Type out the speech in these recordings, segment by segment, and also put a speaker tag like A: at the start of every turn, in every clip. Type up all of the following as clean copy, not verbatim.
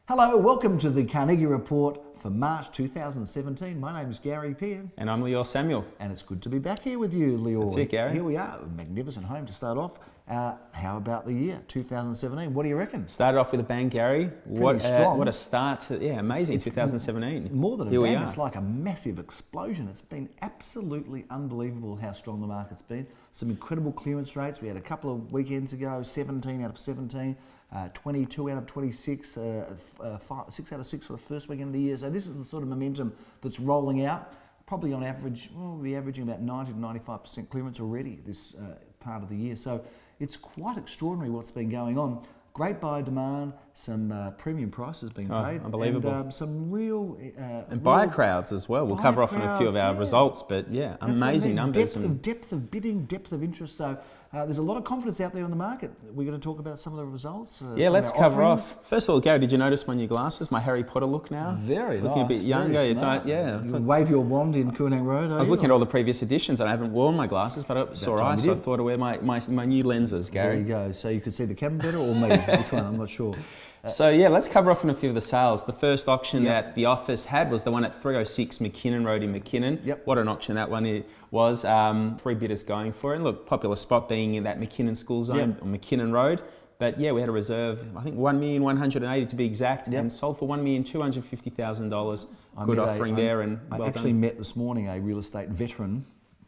A: Hello, welcome to the Carnegie Report for March 2017. My name is Gary Pearn.
B: And I'm Leor Samuel.
A: And it's good to be back here with you, Leor.
B: That's it, Gary.
A: Here we are, a magnificent home to start off. How about the year, 2017? What do you reckon?
B: Started off with a bang, Gary.
A: Strong.
B: What a start to, amazing,
A: It's
B: 2017.
A: More than a
B: Here we
A: bang,
B: are.
A: it's like a massive explosion. It's been absolutely unbelievable how strong the market's been. Some incredible clearance rates. We had a couple of weekends ago, 17 out of 17. 22 out of 26, 6 out of 6 for the first weekend of the year. So this is the sort of momentum that's rolling out. Probably on average, we'll be averaging about 90 to 95% clearance already this part of the year. So it's quite extraordinary what's been going on. Great buyer demand, some premium prices being paid.
B: Unbelievable.
A: And some real...
B: And buyer crowds as well. We'll cover off on a few of our results, but yeah,
A: That's
B: amazing numbers.
A: Depth of bidding, depth of interest. So there's a lot of confidence out there in the market. We're going to talk about some of the results.
B: Yeah, let's cover off. First of all, Gary, did you notice my new glasses? My Harry Potter look now?
A: Very
B: Looking
A: nice.
B: a bit younger.
A: You wave your wand in Mackay Road,
B: I was looking at all the previous editions and I haven't worn my glasses, but it's all right, so I thought I'd wear my new lenses, Gary.
A: There you go. So you could see the camera better or me? Which one? I'm not sure.
B: So yeah, let's cover off on a few of the sales. The first auction that the office had was the one at 306 McKinnon Road in McKinnon.
A: Yep.
B: What an auction that one was. 3 bidders going for it. And look, popular spot being in that McKinnon school zone on McKinnon Road. But yeah, we had a reserve, I think $1,180,000 to be exact, and sold for $1,250,000. Good offering there, and well
A: I actually met this morning a real estate veteran.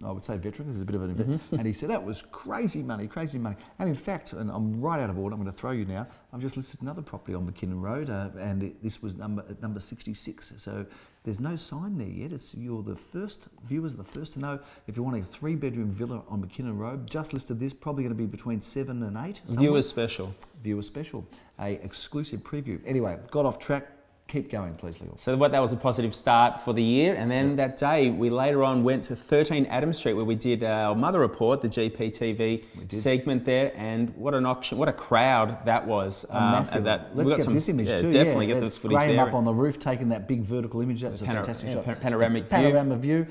A: I would say veteran because he's a bit of an veteran, and he said that was crazy money, crazy money. And in fact, and I'm right out of order, I'm going to throw you now, I've just listed another property on McKinnon Road, and this was number 66. So there's no sign there yet. You're the first, viewers are the first to know if you're wanting a 3-bedroom villa on McKinnon Road. Just listed this, probably going to be between 7 and 8.
B: Viewers special.
A: Viewers special, a exclusive preview. Anyway, got off track. Keep going, please, Leo.
B: So that was a positive start for the year, and then that day we later on went to 13 Adam Street where we did our Mother Report, the GPTV segment there, and what an auction, what a crowd that was.
A: Massive. Let's get this image too.
B: Definitely get this footage
A: Graham
B: there.
A: up on the roof taking that big vertical image. That's a fantastic shot.
B: Panoramic
A: view.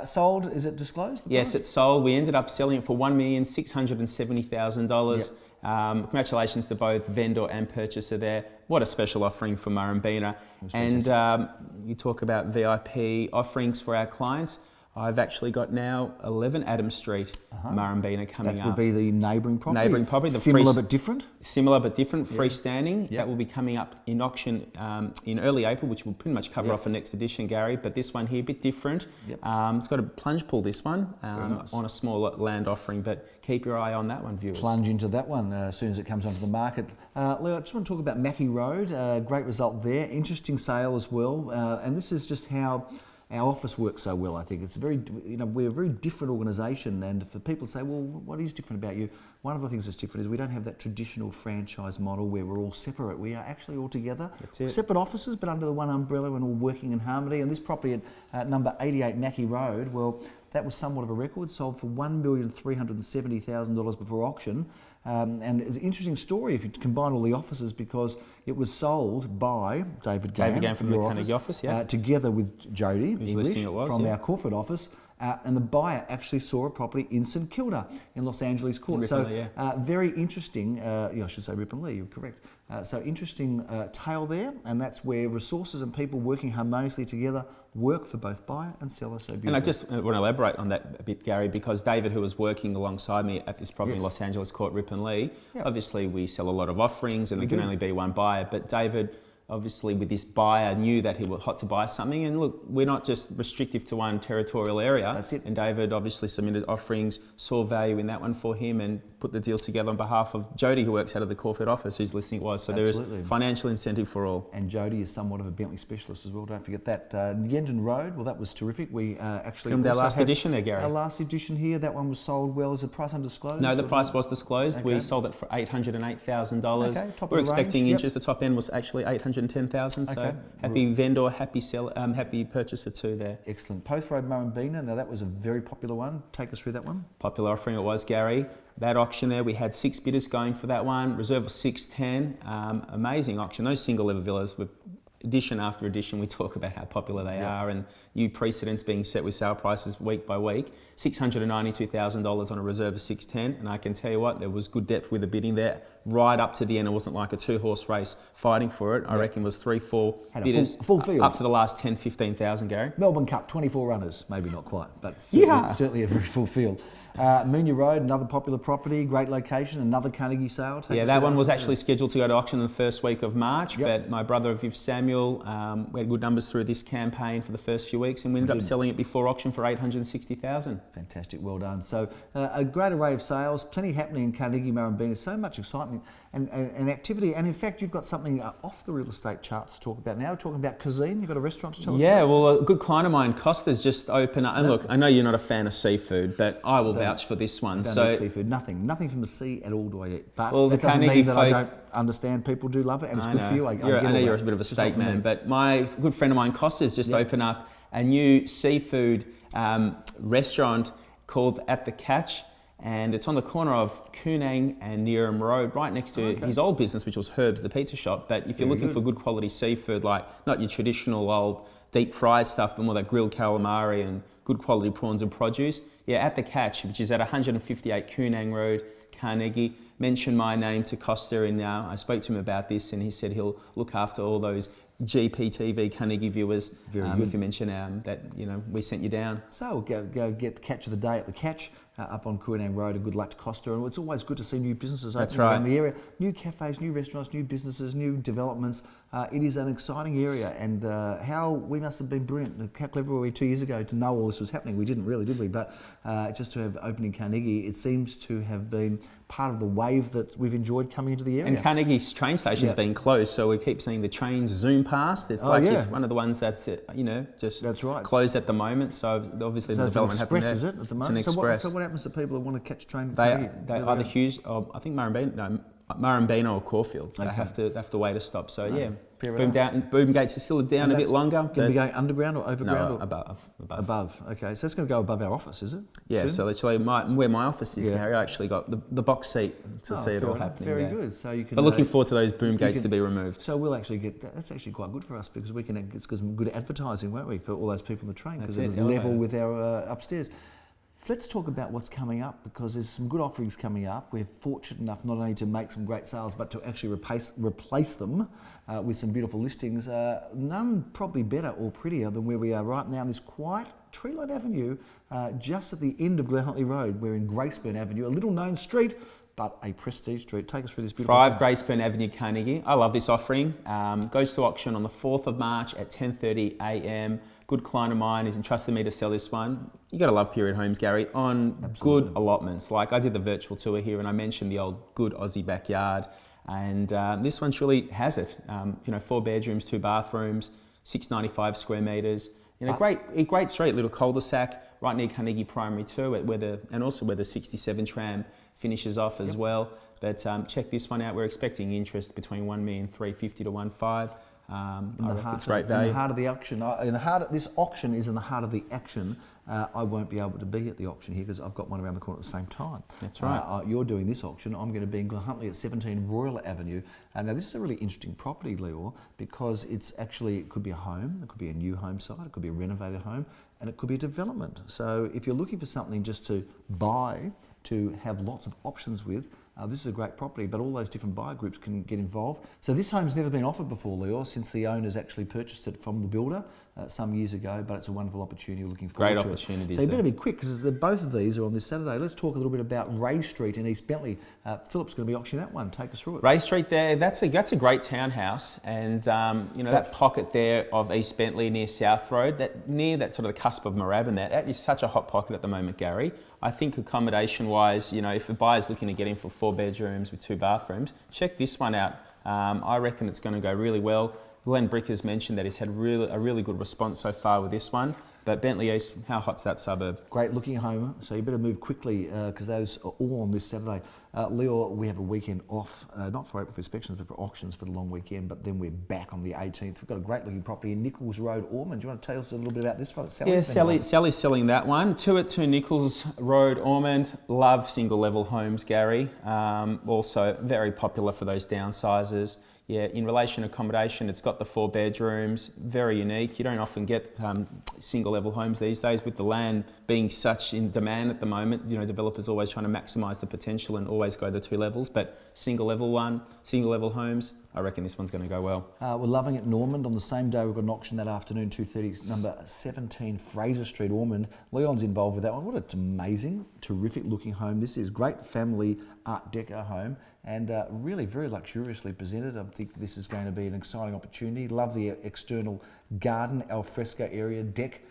A: Sold, is it disclosed?
B: Yes, it's sold. We ended up selling it for $1,670,000. Congratulations to both vendor and purchaser there. What a special offering for Murrumbina. And you talk about VIP offerings for our clients. I've actually got now 11 Adam Street, Murrumbina coming up.
A: That would be the neighbouring property?
B: Neighbouring property.
A: Similar but different?
B: Similar but different, freestanding. That will be coming up in auction in early April, which we'll pretty much cover off for next edition, Gary. But this one here, a bit different. It's got a plunge pool, this one, on a small land offering, but keep your eye on that one, viewers.
A: Plunge into that one as soon as it comes onto the market. Leo, I just want to talk about Mackay Road. Great result there. Interesting sale as well. And this is just how our office works so well, I think. It's we're a very different organisation, and for people to say, well, what is different about you? One of the things that's different is we don't have that traditional franchise model where we're all separate. We are actually all together.
B: That's it.
A: Separate offices, but under the one umbrella and all working in harmony. And this property at number 88 Mackay Road, well, that was somewhat of a record, sold for $1,370,000 before auction. And it's an interesting story if you combine all the offices because it was sold by David Gann
B: from the Carnegie office,
A: together with Jody English from our corporate office. And the buyer actually saw a property in St Kilda in Los Angeles Court. Very interesting, I should say Ripon Lee, you're correct. So interesting tale there, and that's where resources and people working harmoniously together work for both buyer and seller. So beautiful.
B: And I just want to elaborate on that a bit, Gary, because David, who was working alongside me at this property in Los Angeles Court, Ripon Lee, obviously we sell a lot of offerings and there can only be one buyer, but David, obviously with this buyer, knew that he was hot to buy something, and look, we're not just restrictive to one territorial area.
A: That's it.
B: And David obviously submitted offerings, saw value in that one for him, and put the deal together on behalf of Jody, who works out of the Corporate office, whose listing it was. So there is financial incentive for all.
A: And Jody is somewhat of a Bentley specialist as well. Don't forget that. Yenton Road, well, that was terrific. We actually
B: filmed our last edition there, Gary.
A: Our last edition here. That one was sold well. Is the price undisclosed?
B: No, the price was disclosed. Okay. We sold it for $808,000.
A: Okay,
B: We're expecting interest. The top end was actually $810,000. So happy vendor, happy seller, happy purchaser too there.
A: Excellent. Post Road Murrumbina. Now that was a very popular one. Take us through that one.
B: Popular offering it was, Gary. That auction there, we had 6 bidders going for that one. Reserve was 610. Amazing auction. Those single level villas with edition after edition, we talk about how popular they are and new precedents being set with sale prices week by week. $692,000 on a reserve of 610, and I can tell you what, there was good depth with the bidding there. right up to the end. It wasn't like a 2-horse race fighting for it. I reckon it was 3-4
A: Had a
B: bidders
A: full field.
B: up to the last 10, 15,000, Gary.
A: Melbourne Cup, 24 runners, maybe not quite, but certainly a very full field. Moelven Road, another popular property, great location, another Carnegie sale.
B: Yeah, that one was actually scheduled to go to auction in the first week of March, but my brother Viv Samuel, we had good numbers through this campaign for the first few weeks, and we ended up selling it before auction for 860,000.
A: Fantastic, well done. So a great array of sales, plenty happening in Carnegie, Moelven East, so much excitement and activity. And in fact, you've got something off the real estate charts to talk about now. We're talking about cuisine. You've got a restaurant to tell us about.
B: Yeah, well, a good client of mine, Costa's just opened up. And look, I know you're not a fan of seafood, but I will vouch for this one.
A: Don't eat seafood, nothing from the sea at all do I eat. But
B: well,
A: that doesn't mean that I don't understand people do love it, and it's good for you. I know
B: you're a bit of a steak man, but my good friend of mine, Costa's just opened up a new seafood restaurant called At the Catch, and it's on the corner of Koonang and Neerim Road, right next to his old business, which was Herb's, the pizza shop. But if you're looking for good quality seafood, like not your traditional old deep fried stuff, but more that grilled calamari and good quality prawns and produce, At the Catch, which is at 158 Koonang Road, Carnegie. Mention my name to Costa, and I spoke to him about this, and he said he'll look after all those GPTV Carnegie viewers. If you mention that we sent you down.
A: So go get the catch of the day at the Catch. Up on Koonang Road, and good luck to Costa. And it's always good to see new businesses opening around the area. New cafes, new restaurants, new businesses, new developments. It is an exciting area, and how we must have been brilliant. How clever were we 2 years ago to know all this was happening? We didn't really, did we? But just to have opening Carnegie, it seems to have been part of the wave that we've enjoyed coming into the area.
B: And Carnegie's train station's been closed, so we keep seeing the trains zoom past. It's it's one of the ones that's
A: that's right.
B: closed at the moment. So obviously the development happening there.
A: Is it at the moment?
B: It's an express.
A: So what happens to people who want to catch a train?
B: They either Hughes or I think Murrumbina or Caulfield. They have to wait a stop. So Boom gates are still down a bit longer.
A: Going to be going underground or overground?
B: No,
A: above. Okay, so it's going to go above our office, is it?
B: Yeah.
A: Soon?
B: So literally, where my office is, Gary, I actually got the box seat to see it all happening.
A: Very good. So you can.
B: But looking forward to those boom gates to be removed.
A: So we'll actually get that's actually quite good for us because we can get some good advertising, won't we, for all those people on the train because it's level with our upstairs. Let's talk about what's coming up because there's some good offerings coming up. We're fortunate enough not only to make some great sales but to actually replace them with some beautiful listings. None probably better or prettier than where we are right now in this quiet tree-lined avenue just at the end of Huntley Road. We're in Gracelin Avenue, a little known street but a prestige street. Take us through this beautiful
B: 5 Gracelin Avenue, Carnegie. I love this offering. Goes to auction on the 4th of March at 10:30 a.m. Good client of mine has entrusted me to sell this one. You got to love period homes, Gary, on good allotments. Like I did the virtual tour here and I mentioned the old good Aussie backyard. And this one truly has it. 4 bedrooms, 2 bathrooms, 695 square metres. Great street, little cul-de-sac right near Carnegie Primary too, and also where the 67 tram finishes off as well. But check this one out. We're expecting interest between 1,350,000 to 1.5. It's great value.
A: In the heart of the auction, this auction is in the heart of the action. I won't be able to be at the auction here because I've got one around the corner at the same time.
B: That's right.
A: You're doing this auction. I'm going to be in Huntley at 17 Royal Avenue. Now this is a really interesting property, Leo, because it could be a home, it could be a new home site, it could be a renovated home, and it could be a development. So if you're looking for something just to buy, to have lots of options with, this is a great property, but all those different buyer groups can get involved. So this home's never been offered before, Leo, since the owners actually purchased it from the builder some years ago, but it's a wonderful opportunity. We're looking forward to it.
B: Great opportunities.
A: So you better be quick because both of these are on this Saturday. Let's talk a little bit about Ray Street in East Bentley. Philip's going to be auctioning that one. Take us through it.
B: Ray Street there, that's a great townhouse, and that pocket there of East Bentley near South Road, near that sort of the cusp of Moorabbin there, that is such a hot pocket at the moment, Gary. I think accommodation-wise, if a buyer's looking to get in for 4 bedrooms with 2 bathrooms, check this one out. I reckon it's going to go really well. Glenn Brick has mentioned that he's had a really good response so far with this one. But Bentley East, how hot's that suburb?
A: Great looking home, so you better move quickly because those are all on this Saturday. Leo, we have a weekend off, not for open for inspections, but for auctions for the long weekend, but then we're back on the 18th. We've got a great looking property in Nichols Road, Ormond. Do you want to tell us a little bit about this one?
B: Sally's selling that one. 2 at 2 Nichols Road, Ormond. Love single level homes, Gary. Also very popular for those downsizers. Yeah, in relation to accommodation, it's got the 4 bedrooms, very unique. You don't often get single level homes these days with the land being such in demand at the moment. You know, developers always trying to maximise the potential and always go the 2 levels, but single level homes, I reckon this one's going to go well.
A: We're loving it in Ormond. On the same day, we've got an auction that afternoon, 2:30, number 17 Fraser Street, Ormond. Leon's involved with that one. What an amazing, terrific looking home this is. Great family Art Deco home, and really very luxuriously presented. I think this is going to be an exciting opportunity. Love the external garden, al fresco area, deck.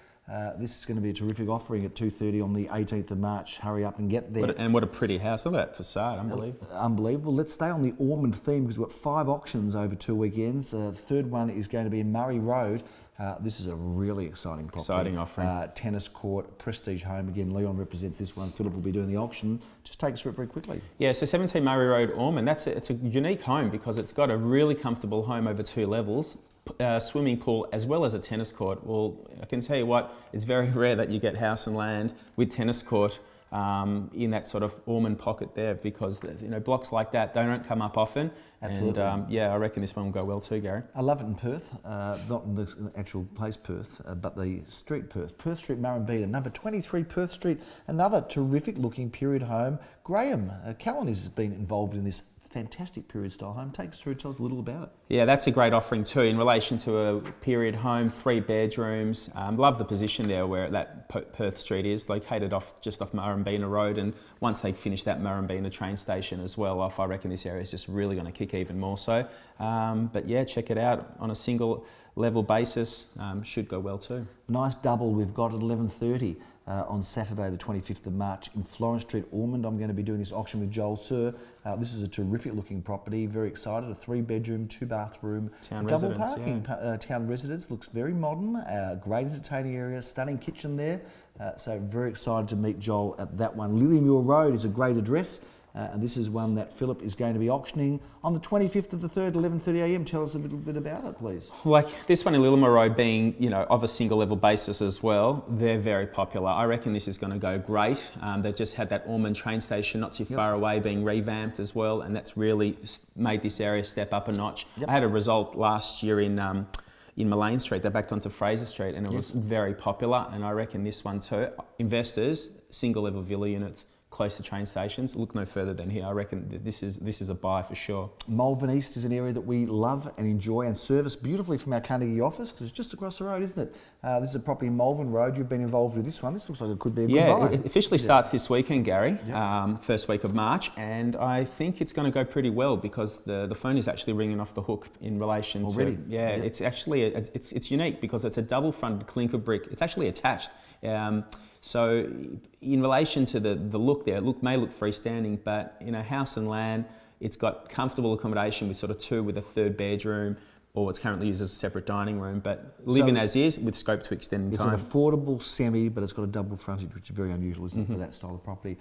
A: This is going to be a terrific offering at 2:30 on the 18th of March. Hurry up and get there.
B: What a pretty house. Look at that facade, unbelievable.
A: Unbelievable. Let's stay on the Ormond theme because we've got 5 auctions over 2 weekends. The third one is going to be in Mackay Road. This is a really exciting property.
B: Exciting offering.
A: Tennis court, prestige home. Again, Leon represents this one. Philip will be doing the auction. Just take us through it very quickly.
B: Yeah, so 17 Mackay Road, Ormond. It's a unique home because it's got a really comfortable home over 2 levels. Swimming pool as well as a tennis court. Well, I can tell you what, it's very rare that you get house and land with tennis court in that sort of Ormond pocket there, because blocks like that, they don't come up often.
A: Absolutely.
B: And I reckon this one will go well too, Gary.
A: I love it in Perth, not in the actual place Perth, but the street Perth Street, Murrumbina, number 23 Perth Street, another terrific looking period home. Graham Callan has been involved in this fantastic period style home. Take us through, tell us a little about it.
B: Yeah, that's a great offering too in relation to a period home, 3 bedrooms. Love the position there where that Perth Street is, located just off Murrumbina Road, and once they finish that Murrumbina train station as well off, I reckon this area is just really going to kick even more so. But yeah, check it out on a single level basis, should go well too.
A: Nice double we've got at 11:30 on Saturday the 25th of March in Florence Street, Ormond. I'm going to be doing this auction with Joel Sir. This is a terrific looking property, very excited, a 3 bedroom, 2 bathroom, double parking, town residence, looks very modern, great entertaining area, stunning kitchen there. So very excited to meet Joel at that one. Lilymore Road is a great address. And this is one that Philip is going to be auctioning on the 25th of the 3rd, 11:30am. Tell us a little bit about it, please.
B: Like this one in Lilymore Road being, of a single level basis as well, they're very popular. I reckon this is going to go great. They've just had that Ormond train station not too far away being revamped as well, and that's really made this area step up a notch. I had a result last year in Moelven Street. They backed onto Fraser Street, and it was very popular, and I reckon this one too. Investors, single level villa units, close to train stations, look no further than here. I reckon that this is a buy for sure. Moelven
A: East is an area that we love and enjoy and service beautifully from our Carnegie office, because it's just across the road, isn't it? This is a property in Moelven Road. You've been involved with this one. This looks like it could be a good buy.
B: It officially starts this weekend, Gary, first week of March, and I think it's going to go pretty well because the phone is actually ringing off the hook in relation to... It's actually, it's unique because it's a double-fronted clinker brick. It's actually attached. So in relation to the look there, it may look freestanding, but house and land, it's got comfortable accommodation with sort of 2 with a 3rd bedroom, or it's currently used as a separate dining room, but living as is with scope to extend in time.
A: It's an affordable semi, but it's got a double frontage, which is very unusual, isn't it, for that style of property.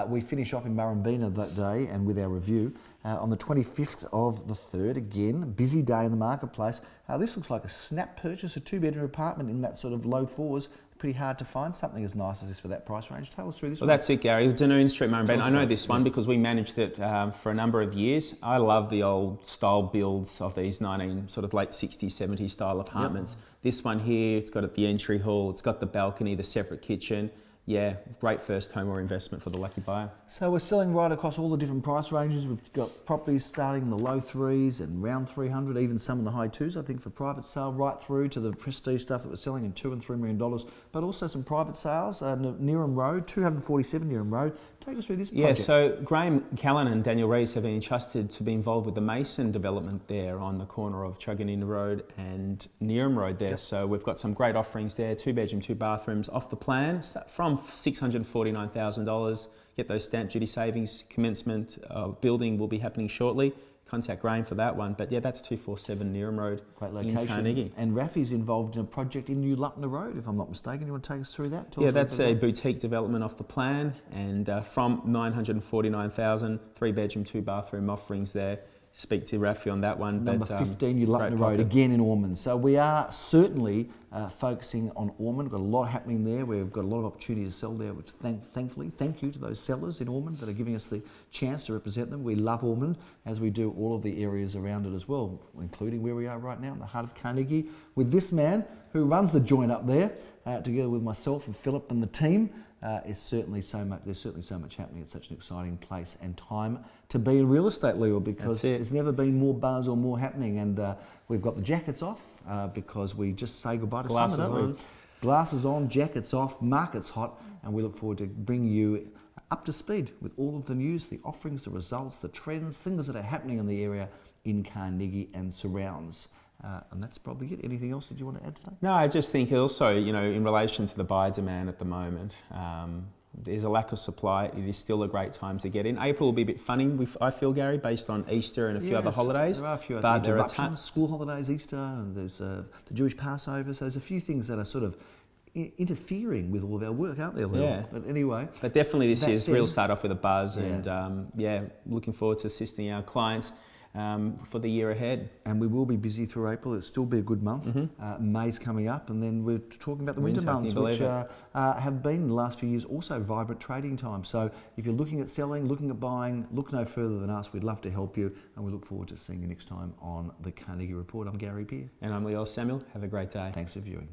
A: We finish off in Murrumbina that day and with our review on the 25th of the 3rd, again, busy day in the marketplace. This looks like a snap purchase, a 2-bedroom apartment in that sort of low 4s. Pretty hard to find something as nice as this for that price range. Tell us through this one.
B: Well, that's it, Gary. Dunoon Street, Murrumbina. I know this one because we managed it for a number of years. I love the old style builds of these late 60s, 70s style apartments. This one here, it's got the entry hall, it's got the balcony, the separate kitchen. Yeah, great first home or investment for the lucky buyer. So
A: we're selling right across all the different price ranges. We've got properties starting in the low 3s and around 300, even some in the high 2s, I think, for private sale, right through to the prestige stuff that we're selling in $2 and $3 million, but also some private sales. Nearham Road, 247 Nearham Road. Take us through this project.
B: Yeah, so Graham Callan and Daniel Rees have been entrusted to be involved with the Mason development there on the corner of Truganina Road and Nearham Road there. So we've got some great offerings there, 2 bedroom, 2 bathrooms off the plan, from $649,000. Get those stamp duty savings. Commencement building will be happening shortly. Contact Graham for that one. But yeah, that's 247 Nearham Road.
A: Great location.
B: In Carnegie.
A: And Rafi's involved in a project in New Lutner Road, if I'm not mistaken. You want to take us through that?
B: That's a boutique development off the plan, and from $949,000, 3 bedroom, 2 bathroom offerings there. speak to Rafi on that one.
A: Number 15, Lutton
B: great
A: Road,
B: pocket.
A: again in Ormond. So we are certainly focusing on Ormond. Got a lot happening there. We've got a lot of opportunity to sell there, which thankfully, thank you to those sellers in Ormond that are giving us the chance to represent them. We love Ormond, as we do all of the areas around it as well, including where we are right now in the heart of Carnegie, with this man who runs the joint up there, together with myself and Philip and the team. There's certainly so much happening. It's such an exciting place and time to be in real estate, Leo, because there's never been more buzz or more happening. And we've got the jackets off because we just say goodbye to summer, don't we? Glasses on, jackets off, market's hot, and we look forward to bringing you up to speed with all of the news, the offerings, the results, the trends, things that are happening in the area in Carnegie and surrounds. And that's probably it. Anything else that you want to add today?
B: No, I just think also, in relation to the buyer demand at the moment, there's a lack of supply. It is still a great time to get in. April will be a bit funny, I feel, Gary, based on Easter and a few other holidays.
A: There are a few
B: but
A: other interruptions, school holidays, Easter, and there's the Jewish Passover. So there's a few things that are sort of interfering with all of our work, aren't there, Leo?
B: Yeah.
A: But anyway.
B: But definitely this year's real start off with a buzz,
A: Yeah.
B: and looking forward to assisting our clients for the year ahead.
A: And we will be busy through April. It'll still be a good month. May's coming up, and then we're talking about the winter months, which have been in the last few years also vibrant trading times. So if you're looking at selling, looking at buying, look no further than us. We'd love to help you, and we look forward to seeing you next time on the Carnegie Report. I'm Gary Peer.
B: And I'm Leo Samuel. Have a great day.
A: Thanks for viewing.